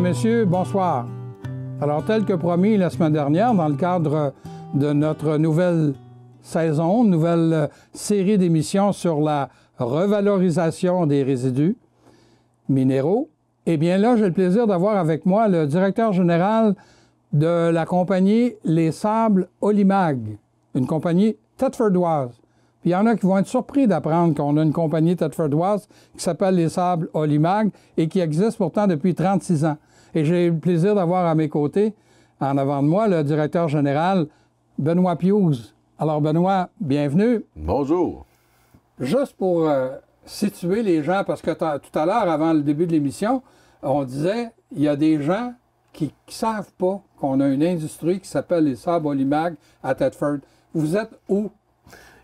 messieurs, bonsoir. Alors, tel que promis la semaine dernière, dans le cadre de notre nouvelle saison, nouvelle série d'émissions sur la revalorisation des résidus minéraux, eh bien là, j'ai le plaisir d'avoir avec moi le directeur général de la compagnie Les Sables Olimag, une compagnie thetfordoise. Puis il y en a qui vont être surpris d'apprendre qu'on a une compagnie thetfordoise qui s'appelle Les Sables Olimag et qui existe pourtant depuis 36 ans. Et j'ai le plaisir d'avoir à mes côtés, en avant de moi, le directeur général Benoît Piouz. Alors Benoît, bienvenue. Bonjour. Juste pour situer les gens, parce que tout à l'heure, avant le début de l'émission, on disait il y a des gens qui ne savent pas qu'on a une industrie qui s'appelle les Sables Olimag à Thetford. Vous êtes où?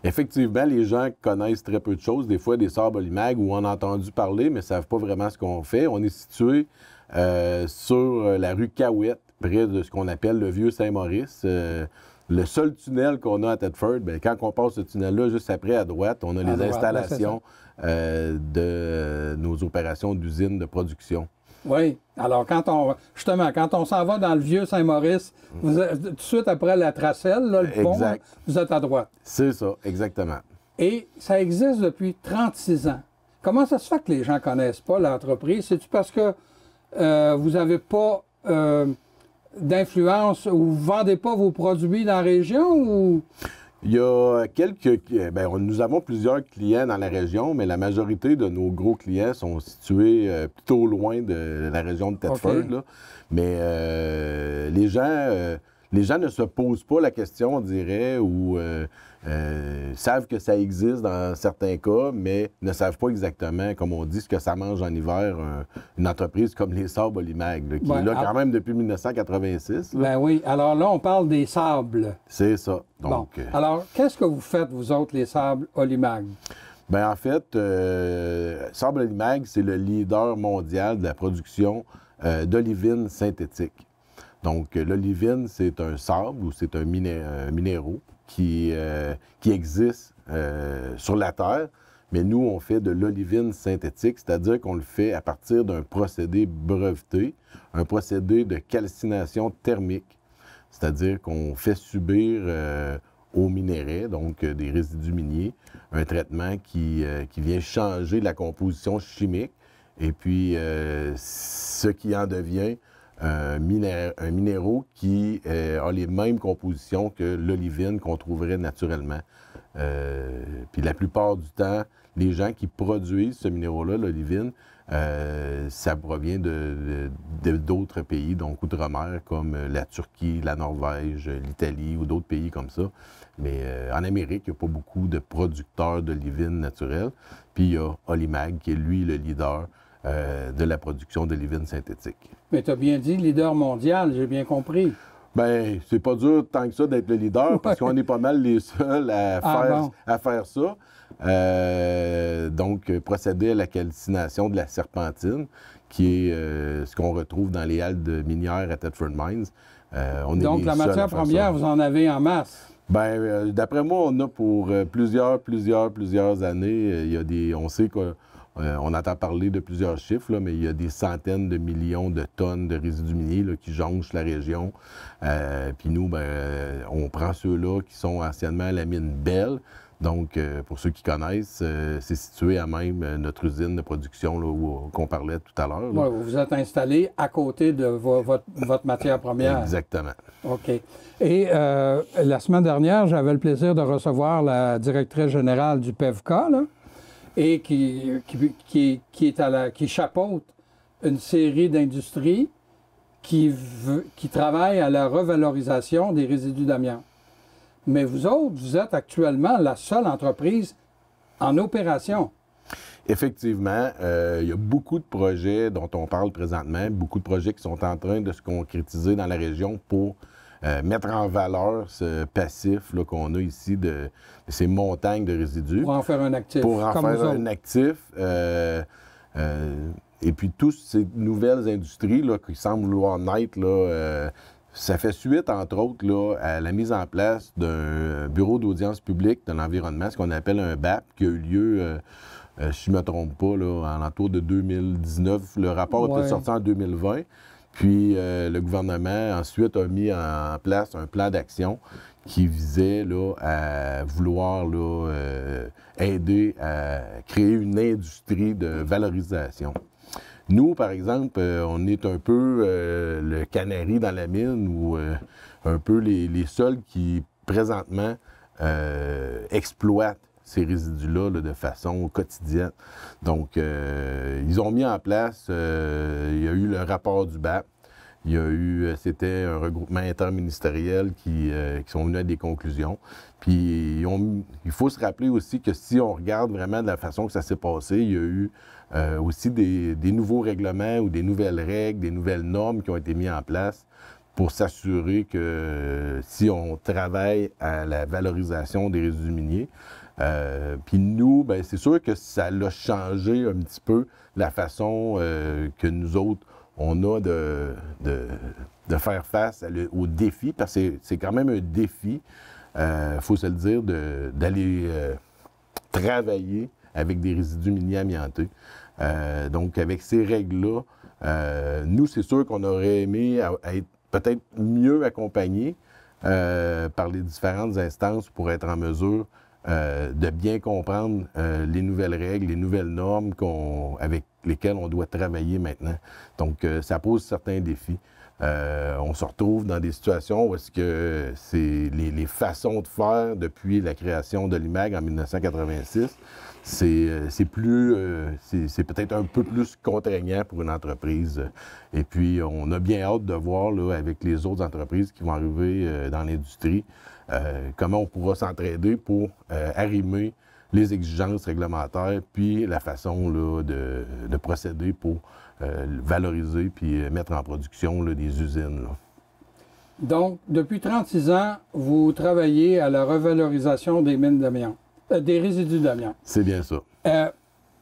Effectivement, les gens connaissent très peu de choses, des fois des Sables Olimag où on a entendu parler, mais ne savent pas vraiment ce qu'on fait. On est situé sur la rue Cahouette, près de ce qu'on appelle le Vieux-Saint-Maurice. Le seul tunnel qu'on a à Thetford, bien, quand on passe ce tunnel-là, juste après, à droite, on a les installations de nos opérations d'usine de production. Oui. Alors, quand on s'en va dans le Vieux-Saint-Maurice, tout de suite après la Tracelle, là, le pont, vous êtes à droite. C'est ça, exactement. Et ça existe depuis 36 ans. Comment ça se fait que les gens ne connaissent pas l'entreprise? C'est-tu parce que vous n'avez pas d'influence ou vous ne vendez pas vos produits dans la région? Ou... Il y a nous avons plusieurs clients dans la région, mais la majorité de nos gros clients sont situés plutôt loin de la région de Thetford. Okay. Là. Mais les gens ne se posent pas la question, on dirait, ou savent que ça existe dans certains cas, mais ne savent pas exactement, comme on dit, ce que ça mange en hiver, une entreprise comme les Sables Olimag, qui est là quand même depuis 1986. Là. Ben oui. Alors là, on parle des sables. C'est ça. Donc, bon. Alors, qu'est-ce que vous faites, vous autres, les Sables Olimag? Bien, en fait, Sables Olimag, c'est le leader mondial de la production d'olivine synthétique. Donc, l'olivine, c'est un sable ou c'est un minéraux qui existe sur la Terre, mais nous, on fait de l'olivine synthétique, c'est-à-dire qu'on le fait à partir d'un procédé breveté, un procédé de calcination thermique, c'est-à-dire qu'on fait subir aux minéraux, donc des résidus miniers, un traitement qui vient changer la composition chimique, et puis ce qui en devient un minéraux qui a les mêmes compositions que l'olivine qu'on trouverait naturellement. Puis la plupart du temps, les gens qui produisent ce minéraux-là, l'olivine, ça provient d'autres pays, donc outre-mer, comme la Turquie, la Norvège, l'Italie ou d'autres pays comme ça. Mais en Amérique, il n'y a pas beaucoup de producteurs d'olivine naturelle. Puis il y a Olimag, qui est lui le leader de la production d'olivine synthétique. Mais tu as bien dit leader mondial, j'ai bien compris. Bien, c'est pas dur tant que ça d'être le leader, parce qu'on est pas mal les seuls à faire ça. Donc, procéder à la calcination de la serpentine, qui est ce qu'on retrouve dans les halles minières à Thetford Mines. Donc, la matière première, vous en avez en masse? Bien, d'après moi, on a pour plusieurs années. On sait qu'on entend parler de plusieurs chiffres, là, mais il y a des centaines de millions de tonnes de résidus miniers là, qui jonchent la région. Puis nous, on prend ceux-là qui sont anciennement à la mine Belle. Donc, pour ceux qui connaissent, c'est situé à même notre usine de production qu'on parlait tout à l'heure. Oui, vous êtes installé à côté de votre matière première. Exactement. OK. Et la semaine dernière, j'avais le plaisir de recevoir la directrice générale du PEVK, là, et qui chapeaute une série d'industries qui travaillent à la revalorisation des résidus d'amiante. Mais vous autres, vous êtes actuellement la seule entreprise en opération. Effectivement, il y a beaucoup de projets dont on parle présentement, beaucoup de projets qui sont en train de se concrétiser dans la région pour mettre en valeur ce passif qu'on a ici de ces montagnes de résidus. Pour en faire un actif. Pour en faire un actif. Et puis, toutes ces nouvelles industries là, qui semblent vouloir naître, là, ça fait suite, entre autres, là, à la mise en place d'un bureau d'audience publique de l'environnement, ce qu'on appelle un BAP, qui a eu lieu, si je ne me trompe pas, là, en l'entour de 2019. Le rapport était sorti en 2020. Puis le gouvernement ensuite a mis en place un plan d'action qui visait là, à vouloir là, aider à créer une industrie de valorisation. Nous, par exemple, on est un peu le canari dans la mine ou un peu les seuls qui, présentement, exploitent ces résidus-là là, de façon quotidienne. Donc, ils ont mis en place, il y a eu le rapport du BAP, il y a eu, c'était un regroupement interministériel qui sont venus à des conclusions. Puis, il faut se rappeler aussi que si on regarde vraiment de la façon que ça s'est passé, il y a eu aussi des nouveaux règlements ou des nouvelles règles, des nouvelles normes qui ont été mises en place pour s'assurer que si on travaille à la valorisation des résidus miniers, puis nous, bien, c'est sûr que ça a changé un petit peu la façon que nous autres, on a de faire face aux défis, parce que c'est quand même un défi, il faut se le dire, d'aller travailler avec des résidus miniers amiantés. Donc, avec ces règles-là, nous, c'est sûr qu'on aurait aimé être peut-être mieux accompagnés par les différentes instances pour être en mesure de bien comprendre les nouvelles règles, les nouvelles normes avec lesquelles on doit travailler maintenant. Donc, ça pose certains défis. On se retrouve dans des situations où est-ce que c'est les façons de faire depuis la création de l'IMAG en 1986, c'est peut-être un peu plus contraignant pour une entreprise. Et puis, on a bien hâte de voir là, avec les autres entreprises qui vont arriver dans l'industrie, comment on pourra s'entraider pour arrimer les exigences réglementaires, puis la façon là, de procéder pour valoriser puis mettre en production là, des usines. Là. Donc, depuis 36 ans, vous travaillez à la revalorisation des mines d'amiante, des résidus d'amiante. C'est bien ça.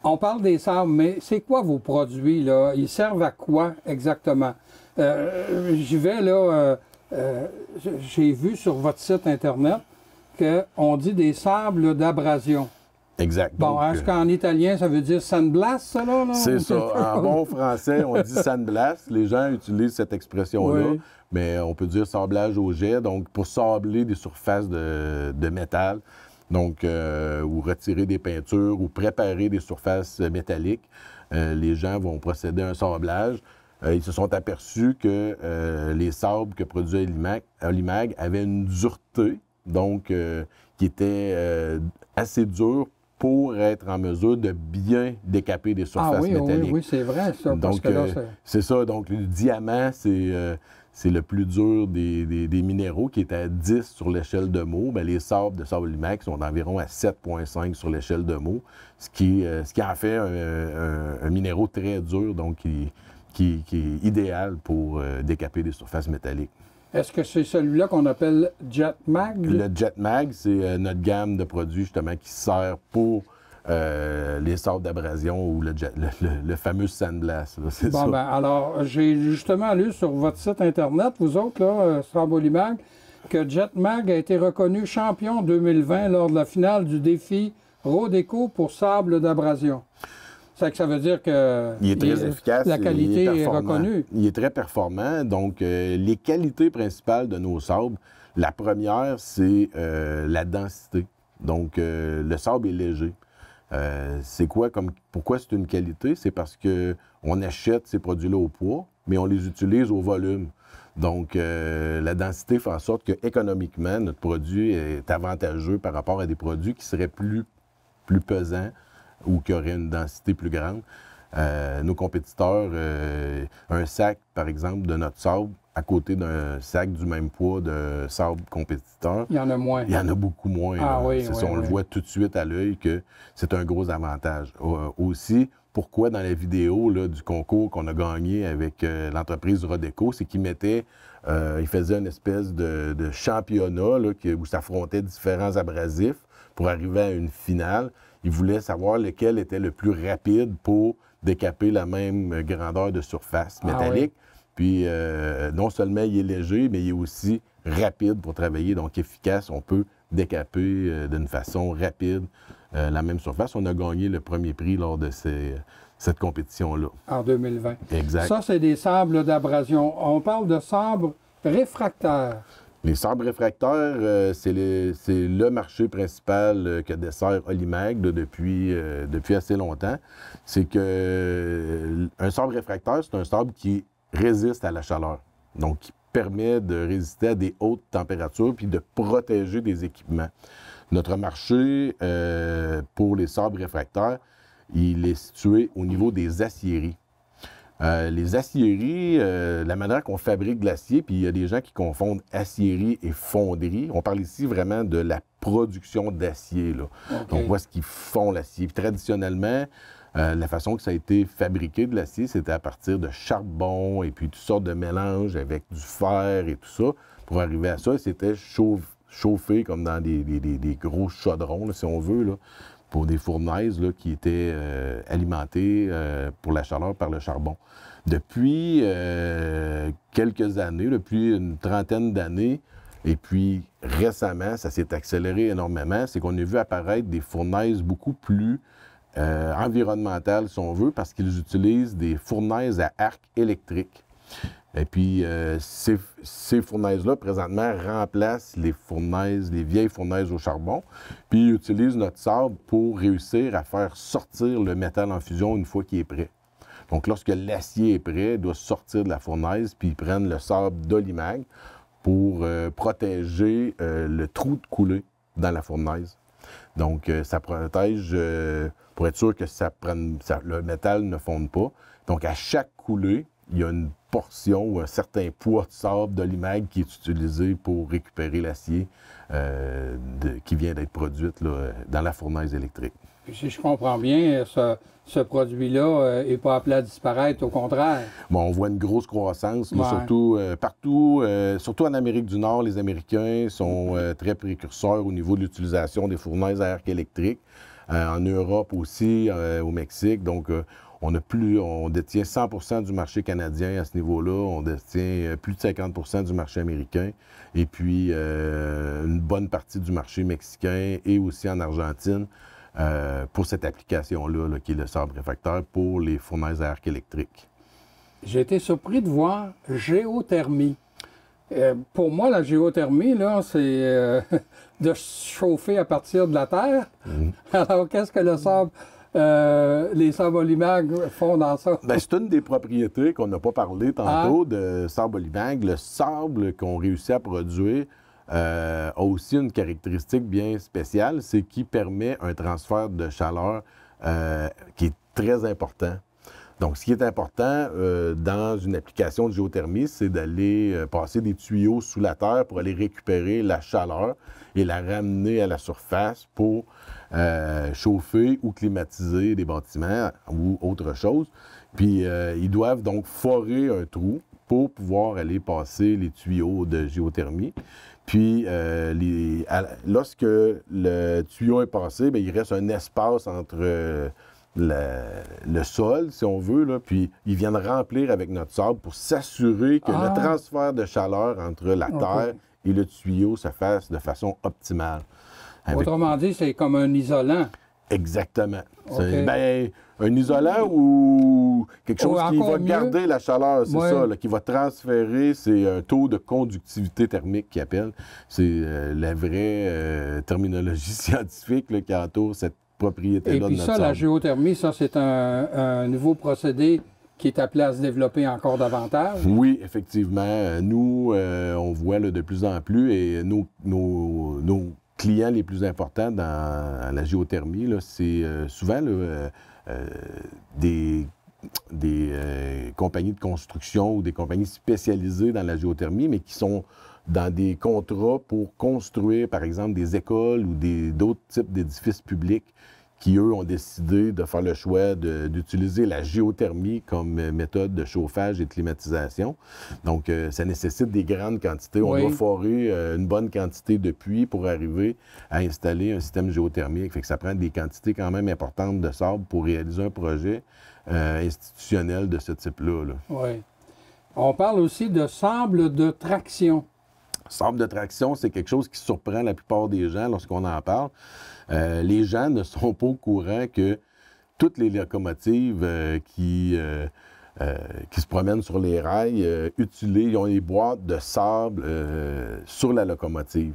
On parle des sables, mais c'est quoi vos produits, là? Ils servent à quoi exactement? J'y vais, là, j'ai vu sur votre site Internet qu'on dit des sables d'abrasion. Exact. Bon, est-ce qu'en italien, ça veut dire sandblast, ça, là? C'est ça. En bon français, on dit sandblast. Les gens utilisent cette expression-là, oui. Mais on peut dire sablage au jet, donc pour sabler des surfaces de métal, donc ou retirer des peintures ou préparer des surfaces métalliques. Les gens vont procéder à un sablage. Ils se sont aperçus que les sables que produisait l'IMAG avaient une dureté, donc qui était assez dure pour être en mesure de bien décaper des surfaces métalliques. Oui, c'est vrai, ça. Donc, c'est ça. Donc, le diamant, c'est le plus dur des minéraux, qui est à 10 sur l'échelle de Mohs. Bien, les sables de sable IMAG sont environ à 7,5 sur l'échelle de Mohs, ce qui en fait un minéraux très dur, donc qui est idéal pour décaper des surfaces métalliques. Est-ce que c'est celui-là qu'on appelle JetMag? Le JetMag, c'est notre gamme de produits, justement, qui sert pour les sables d'abrasion ou le fameux sandblast. Bon, ça. Ben, alors, j'ai justement lu sur votre site Internet, vous autres, là, Sable-IMAG, que JetMag a été reconnu champion 2020 lors de la finale du défi Rodeco pour sable d'abrasion. Ça veut dire que il est très efficace, la qualité est reconnue. Il est très performant. Donc, les qualités principales de nos sabres, la première, c'est la densité. Donc, le sable est léger. C'est quoi pourquoi c'est une qualité? C'est parce qu'on achète ces produits-là au poids, mais on les utilise au volume. Donc, la densité fait en sorte qu'économiquement, notre produit est avantageux par rapport à des produits qui seraient plus pesants ou qui auraient une densité plus grande. Nos compétiteurs, un sac, par exemple, de notre sable, à côté d'un sac du même poids de sable compétiteur, il y en a moins. Il y en a beaucoup moins. Ah, oui, c'est ça, on le voit tout de suite à l'œil que c'est un gros avantage. Aussi, pourquoi dans la vidéo là, du concours qu'on a gagné avec l'entreprise Rodeco, c'est qu'ils ils faisaient une espèce de championnat là, où s'affrontaient différents abrasifs pour arriver à une finale. Ils voulaient savoir lequel était le plus rapide pour décaper la même grandeur de surface métallique. Ah, oui. Puis, non seulement il est léger, mais il est aussi rapide pour travailler, donc efficace. On peut décaper d'une façon rapide la même surface. On a gagné le premier prix lors de cette compétition-là. En 2020. Exact. Ça, c'est des sables d'abrasion. On parle de sables réfractaires. Les sabres réfractaires, c'est le marché principal que dessert Olimag depuis assez longtemps. C'est que un sabre réfractaire, c'est un sabre qui résiste à la chaleur. Donc, qui permet de résister à des hautes températures puis de protéger des équipements. Notre marché pour les sabres réfractaires, il est situé au niveau des aciéries. Les aciéries, la manière qu'on fabrique de l'acier, puis il y a des gens qui confondent aciérie et fonderie. On parle ici vraiment de la production d'acier, là. Okay. Donc, où est-ce qu'ils font l'acier? Puis, traditionnellement, la façon que ça a été fabriqué de l'acier, c'était à partir de charbon et puis toutes sortes de mélanges avec du fer et tout ça. Pour arriver à ça, c'était chauffé comme dans des gros chaudrons, là, si on veut, là, pour des fournaises là, qui étaient alimentées pour la chaleur par le charbon. Depuis quelques années, depuis une trentaine d'années, et puis récemment, ça s'est accéléré énormément, c'est qu'on a vu apparaître des fournaises beaucoup plus environnementales, si on veut, parce qu'ils utilisent des fournaises à arc électrique. Et puis, ces fournaises-là, présentement, remplacent les vieilles fournaises au charbon, puis ils utilisent notre sable pour réussir à faire sortir le métal en fusion une fois qu'il est prêt. Donc, lorsque l'acier est prêt, il doit sortir de la fournaise, puis ils prennent le sable d'Olimag pour protéger le trou de coulée dans la fournaise. Donc, ça protège pour être sûr que le métal ne fonde pas. Donc, à chaque coulée, il y a une portion ou un certain poids de sable d'Olimag qui est utilisé pour récupérer l'acier qui vient d'être produit là, dans la fournaise électrique. Si je comprends bien, ce produit-là n'est pas appelé à disparaître, au contraire. Bon, on voit une grosse croissance, Ouais. surtout partout, surtout en Amérique du Nord. Les Américains sont très précurseurs au niveau de l'utilisation des fournaises à arc électrique. En Europe aussi, au Mexique. Donc, on détient 100% du marché canadien à ce niveau-là. On détient plus de 50% du marché américain. Et puis, une bonne partie du marché mexicain et aussi en Argentine pour cette application-là, là, qui est le sabre réfractaire pour les fournaises à arc électrique. J'ai été surpris de voir géothermie. Pour moi, la géothermie, là, c'est de chauffer à partir de la terre. Alors, qu'est-ce que le sable, les sables Olimag font dans ça? Bien, c'est une des propriétés qu'on n'a pas parlé tantôt de sable Olimag. Le sable qu'on réussit à produire a aussi une caractéristique bien spéciale, c'est qu'il permet un transfert de chaleur qui est très important. Donc, ce qui est important dans une application de géothermie, c'est d'aller passer des tuyaux sous la terre pour aller récupérer la chaleur et la ramener à la surface pour chauffer ou climatiser des bâtiments ou autre chose. Puis, ils doivent donc forer un trou pour pouvoir aller passer les tuyaux de géothermie. Puis, lorsque le tuyau est passé, bien, il reste un espace entre le sol, si on veut, là, puis ils viennent remplir avec notre sable pour s'assurer que le transfert de chaleur entre la terre et le tuyau se fasse de façon optimale. Autrement dit, c'est comme un isolant. Exactement. Okay. Ben, un isolant ou quelque chose qui va mieux. garder la chaleur, c'est ça, là, qui va transférer, c'est un taux de conductivité thermique qu'ils appellent. C'est la vraie terminologie scientifique là, qui entoure cette propriété-là de notre Et puis ça, sable. la géothermie, ça, c'est un nouveau procédé qui est appelé à se développer encore davantage. Oui, effectivement. Nous, on voit là, de plus en plus, et nos clients les plus importants dans la géothermie, là, c'est souvent là, des compagnies de construction ou des compagnies spécialisées dans la géothermie, mais qui sont dans des contrats pour construire, par exemple, des écoles ou d'autres types d'édifices publics qui, eux, ont décidé de faire le choix d'utiliser la géothermie comme méthode de chauffage et de climatisation. Donc, ça nécessite des grandes quantités. On doit forer une bonne quantité de puits pour arriver à installer un système géothermique. Fait que ça prend des quantités quand même importantes de sable pour réaliser un projet institutionnel de ce type-là. Là. Oui. On parle aussi de sable de traction. Sable de traction, c'est quelque chose qui surprend la plupart des gens lorsqu'on en parle. Les gens ne sont pas au courant que toutes les locomotives qui se promènent sur les rails ils ont des boîtes de sable sur la locomotive.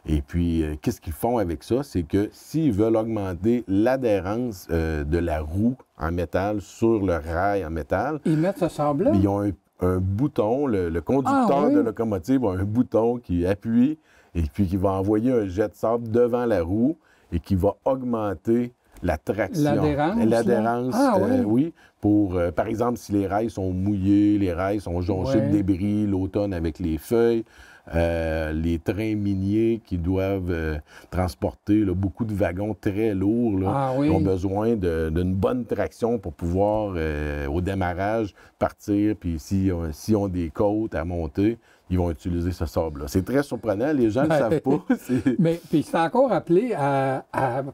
Et puis, qu'est-ce qu'ils font avec ça? C'est que s'ils veulent augmenter l'adhérence de la roue en métal sur le rail en métal... Ils mettent ce sable-là? Ils ont un bouton, le conducteur de locomotive a un bouton qui appuie et puis qui va envoyer un jet de sable devant la roue et qui va augmenter la traction. L'adhérence? L'adhérence, oui. Pour, par exemple, si les rails sont mouillés, les rails sont jonchés de débris l'automne avec les feuilles, les trains miniers qui doivent transporter là, beaucoup de wagons très lourds, là, ont besoin d'une bonne traction pour pouvoir, au démarrage, partir. Puis s'ils ont des côtes à monter, ils vont utiliser ce sable-là. C'est très surprenant, les gens ne le savent pas. Mais puis c'est encore appelé à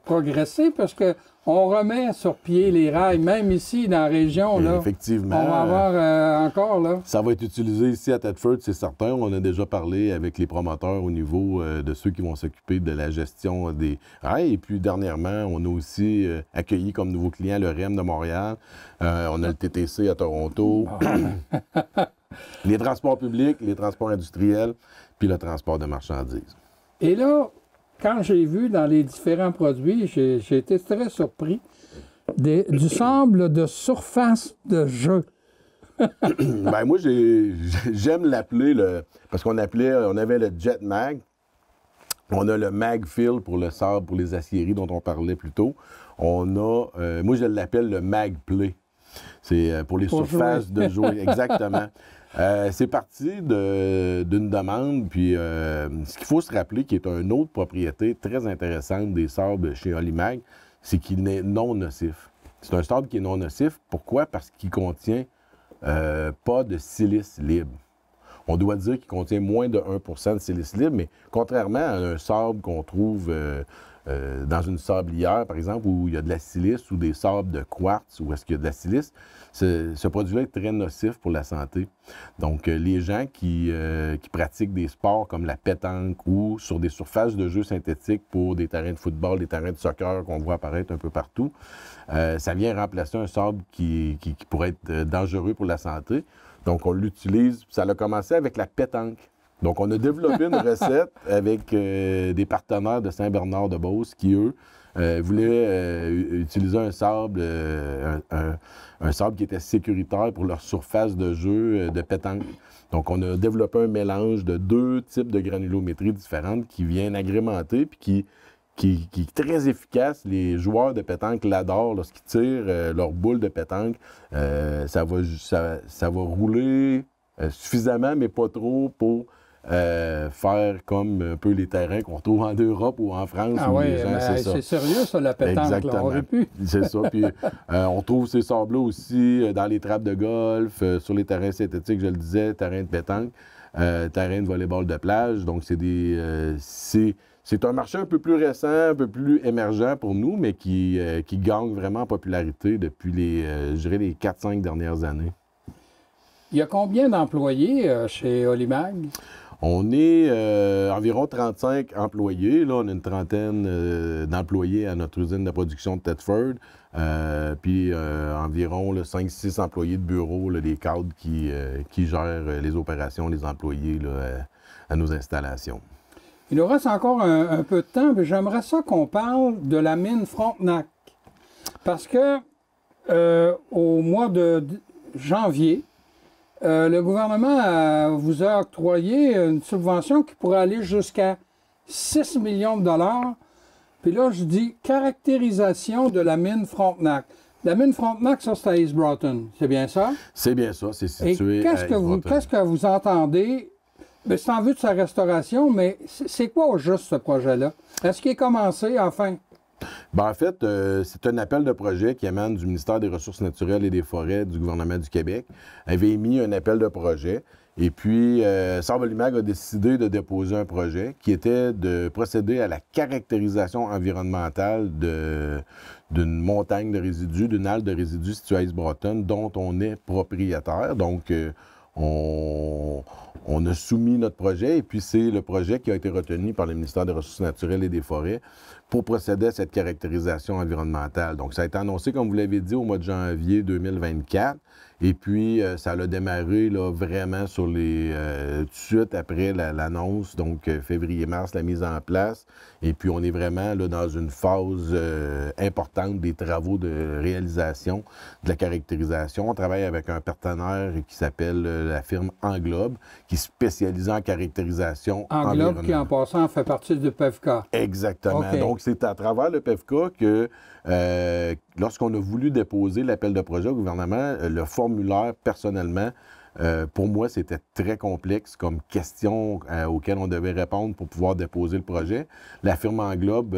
progresser parce que on remet sur pied les rails, même ici dans la région. Là, effectivement. On va avoir encore, là. Ça va être utilisé ici à Thetford, c'est certain. On a déjà parlé avec les promoteurs au niveau de ceux qui vont s'occuper de la gestion des rails. Et puis, dernièrement, on a aussi accueilli comme nouveau client le REM de Montréal. On a le TTC à Toronto. Les transports publics, les transports industriels, puis le transport de marchandises. Et là, quand j'ai vu dans les différents produits, j'ai été très surpris du sable de surface de jeu. Ben moi, j'aime l'appeler, parce on avait le Jet Mag, on a le Mag Fill pour le sable, pour les aciéries dont on parlait plus tôt. On a, moi je l'appelle le Mag Play. C'est pour les surfaces de jouer, exactement. C'est parti d'une demande, puis ce qu'il faut se rappeler, qui est une autre propriété très intéressante des sables chez Holymag, c'est qu'il est non nocif. C'est un sable qui est non nocif. Pourquoi? Parce qu'il contient pas de silice libre. On doit dire qu'il contient moins de 1 % de silice libre, mais contrairement à un sable qu'on trouve dans une sablière, par exemple, où il y a de la silice, ou des sables de quartz, où est-ce qu'il y a de la silice, ce produit-là est très nocif pour la santé. Donc, les gens qui pratiquent des sports comme la pétanque ou sur des surfaces de jeux synthétiques pour des terrains de football, des terrains de soccer qu'on voit apparaître un peu partout, ça vient remplacer un sable qui pourrait être dangereux pour la santé. Donc, on l'utilise. Ça a commencé avec la pétanque. Donc, on a développé une recette avec des partenaires de Saint-Bernard-de-Beauce qui, eux, voulaient utiliser un sable, un sable qui était sécuritaire pour leur surface de jeu de pétanque. Donc, on a développé un mélange de 2 types de granulométrie différentes qui viennent agrémenter puis qui est très efficace. Les joueurs de pétanque l'adorent lorsqu'ils tirent leur boule de pétanque. Ça va rouler suffisamment, mais pas trop pour faire comme un peu les terrains qu'on trouve en Europe ou en France. Ah oui, c'est sérieux ça, la pétanque. Exactement. Là, on aurait pu. C'est ça. Puis on trouve ces sables-là aussi dans les trappes de golf, sur les terrains synthétiques, je le disais, terrains de pétanque, terrains de volleyball de plage. Donc, c'est un marché un peu plus récent, un peu plus émergent pour nous, mais qui gagne vraiment en popularité depuis je dirais, les 4-5 dernières années. Il y a combien d'employés chez Holymag? On est environ 35 employés. Là, on a une trentaine d'employés à notre usine de production de Thetford. Puis environ 5-6 employés de bureau, là, des cadres qui gèrent les opérations, les employés là, à nos installations. Il nous reste encore un peu de temps, mais j'aimerais ça qu'on parle de la mine Frontenac. Parce que au mois de janvier, le gouvernement vous a octroyé une subvention qui pourrait aller jusqu'à 6 millions de dollars. Puis là, je dis caractérisation de la mine Frontenac. La mine Frontenac, ça, c'est à East Broughton. C'est bien ça? C'est bien ça. C'est situé Et à East Broughton. Qu'est-ce que vous entendez? Bien, c'est en vue de sa restauration, mais c'est quoi au juste ce projet-là? Est-ce qu'il est commencé, enfin? Bien, en fait, c'est un appel de projet qui émane du ministère des Ressources naturelles et des Forêts du gouvernement du Québec. Avait émis un appel de projet. Et puis, Sable Holymag a décidé de déposer un projet qui était de procéder à la caractérisation environnementale d'une montagne de résidus, d'une halle de résidus située à East Broughton, dont on est propriétaire. Donc, on a soumis notre projet et puis c'est le projet qui a été retenu par le ministère des Ressources naturelles et des Forêts pour procéder à cette caractérisation environnementale. Donc, ça a été annoncé, comme vous l'avez dit, au mois de janvier 2024. Et puis, ça a démarré là, vraiment sur les tout de suite après l'annonce, donc février-mars, la mise en place. Et puis, on est vraiment là, dans une phase importante des travaux de réalisation de la caractérisation. On travaille avec un partenaire qui s'appelle la firme Englobe, qui est spécialisée en caractérisation Englobe, qui en passant fait partie du PEVCA. Exactement. Okay. Donc, c'est à travers le PEVCA que, lorsqu'on a voulu déposer l'appel de projet au gouvernement, le formulaire, personnellement, pour moi, c'était très complexe comme question auxquelles on devait répondre pour pouvoir déposer le projet. La firme Englobe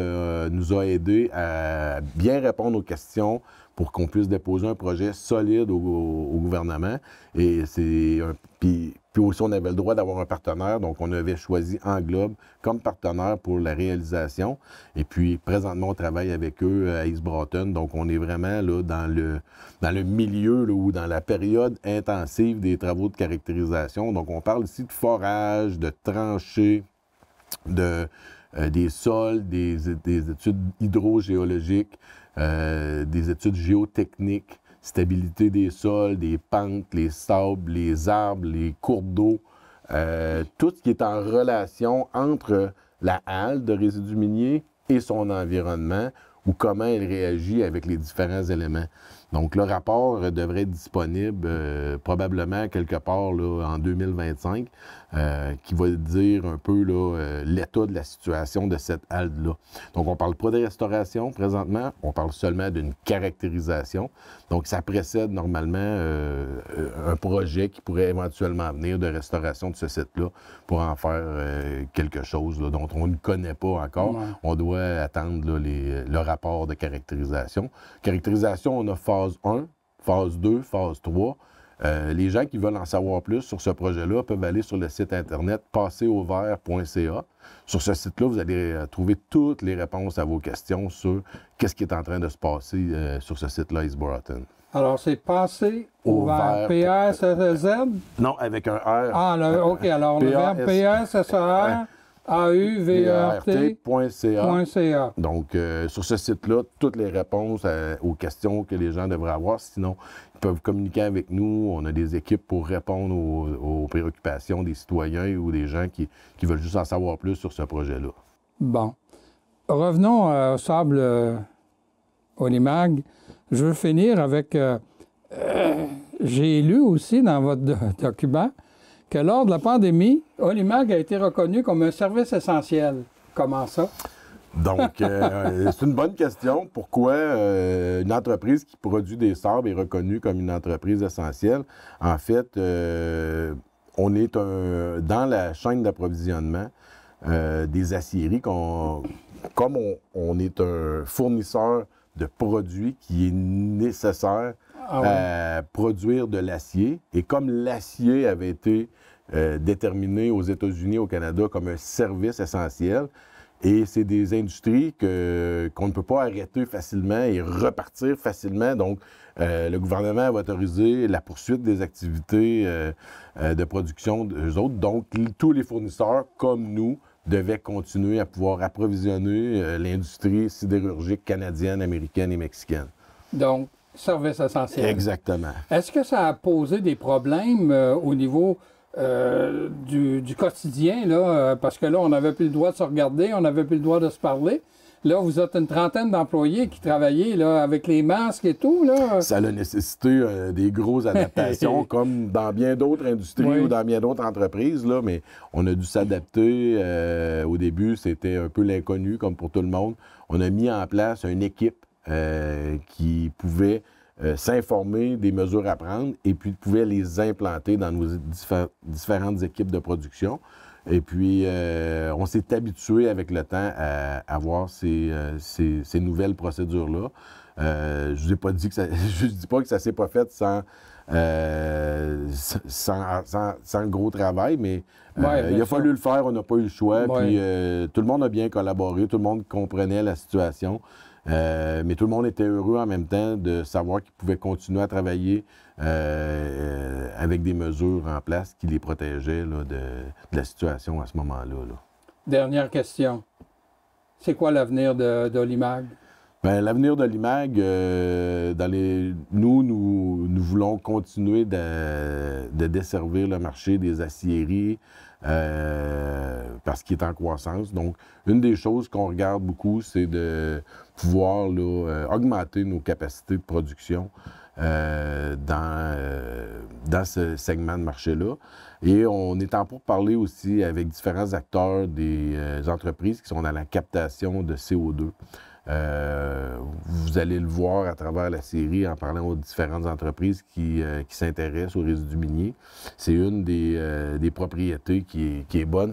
nous a aidés à bien répondre aux questions pour qu'on puisse déposer un projet solide au gouvernement. Et c'est puis aussi, on avait le droit d'avoir un partenaire, donc on avait choisi Englobe comme partenaire pour la réalisation. Et puis, présentement, on travaille avec eux à East Broughton, donc on est vraiment là, dans le milieu là, ou dans la période intensive des travaux de caractérisation. Donc, on parle ici de forage, de tranchées, des sols, des études hydrogéologiques, des études géotechniques, stabilité des sols, des pentes, les sables, les arbres, les cours d'eau, tout ce qui est en relation entre la halle de résidus miniers et son environnement ou comment elle réagit avec les différents éléments. Donc, le rapport devrait être disponible probablement quelque part là, en 2025, qui va dire un peu l'état de la situation de cette halle-là. Donc, on ne parle pas de restauration présentement, on parle seulement d'une caractérisation. Donc, ça précède normalement un projet qui pourrait éventuellement venir de restauration de ce site-là pour en faire quelque chose là, dont on ne connaît pas encore. Ouais. On doit attendre là, le rapport de caractérisation. Caractérisation, on a phase 1, phase 2, phase 3. Les gens qui veulent en savoir plus sur ce projet-là peuvent aller sur le site Internet passeurauvert.ca. Sur ce site-là, vous allez trouver toutes les réponses à vos questions sur qu'est-ce qui est en train de se passer sur ce site-là, East Broughton. Alors, c'est Passeurauvert, P-A-S-S-Z? Non, avec un R. Ah, là, OK. Alors, on a P-A-S-S-E-R. AUVERT.ca. Donc, sur ce site-là, toutes les réponses aux questions que les gens devraient avoir. Sinon, ils peuvent communiquer avec nous. On a des équipes pour répondre aux préoccupations des citoyens ou des gens qui veulent juste en savoir plus sur ce projet-là. Bon. Revenons au sable Olimag. Je veux finir avec... j'ai lu aussi dans votre document que lors de la pandémie, Olimag a été reconnu comme un service essentiel. Comment ça? Donc, c'est une bonne question. Pourquoi une entreprise qui produit des sabres est reconnue comme une entreprise essentielle? En fait, on est dans la chaîne d'approvisionnement des aciéries, comme on est un fournisseur de produits qui est nécessaire à produire de l'acier. Et comme l'acier avait été déterminé aux États-Unis, au Canada, comme un service essentiel, et c'est des industries qu'on ne peut pas arrêter facilement et repartir facilement. Donc, le gouvernement va autoriser la poursuite des activités de production d'eux autres. Donc, tous les fournisseurs, comme nous, devaient continuer à pouvoir approvisionner l'industrie sidérurgique canadienne, américaine et mexicaine. Donc, service essentiel. Exactement. Est-ce que ça a posé des problèmes au niveau du quotidien, là, parce que là, on n'avait plus le droit de se regarder, on n'avait plus le droit de se parler. Là, vous êtes une trentaine d'employés qui travaillaient là, avec les masques et tout. Là. Ça a nécessité des grosses adaptations, comme dans bien d'autres industries ou dans bien d'autres entreprises, là, mais on a dû s'adapter. Au début, c'était un peu l'inconnu, comme pour tout le monde. On a mis en place une équipe qui pouvait s'informer des mesures à prendre et puis pouvait les implanter dans nos différentes équipes de production. Et puis, on s'est habitué avec le temps à avoir ces nouvelles procédures-là. Je vous ai pas dit que ça, je dis pas que ça s'est pas fait sans gros travail, mais il a fallu le faire, on n'a pas eu le choix. Puis tout le monde a bien collaboré, tout le monde comprenait la situation. Mais tout le monde était heureux en même temps de savoir qu'ils pouvaient continuer à travailler avec des mesures en place qui les protégeaient là, de la situation à ce moment-là. Là. Dernière question. C'est quoi l'avenir d'Olimag? Bien, l'avenir de l'IMAG, nous voulons continuer de desservir le marché des aciéries parce qu'il est en croissance. Donc, une des choses qu'on regarde beaucoup, c'est de pouvoir là, augmenter nos capacités de production dans ce segment de marché-là. Et on est en pourparlers aussi avec différents acteurs des entreprises qui sont dans la captation de CO2. Vous allez le voir à travers la série en parlant aux différentes entreprises qui s'intéressent aux résidus miniers. C'est une des propriétés qui est bonne,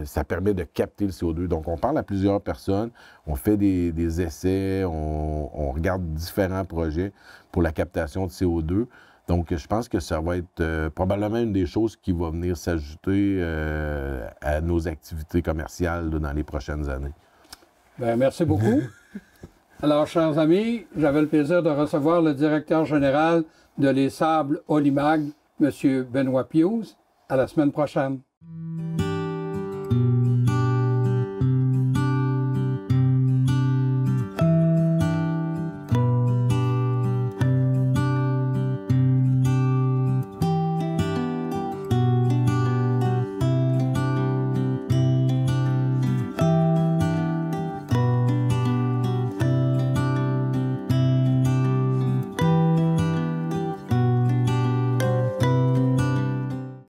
ça permet de capter le CO2. Donc, on parle à plusieurs personnes, on fait des essais, on regarde différents projets pour la captation de CO2. Donc, je pense que ça va être probablement une des choses qui va venir s'ajouter à nos activités commerciales là, dans les prochaines années. Bien, merci beaucoup. Alors, chers amis, j'avais le plaisir de recevoir le directeur général de Les Sables Olimag, M. Benoît Pius. À la semaine prochaine.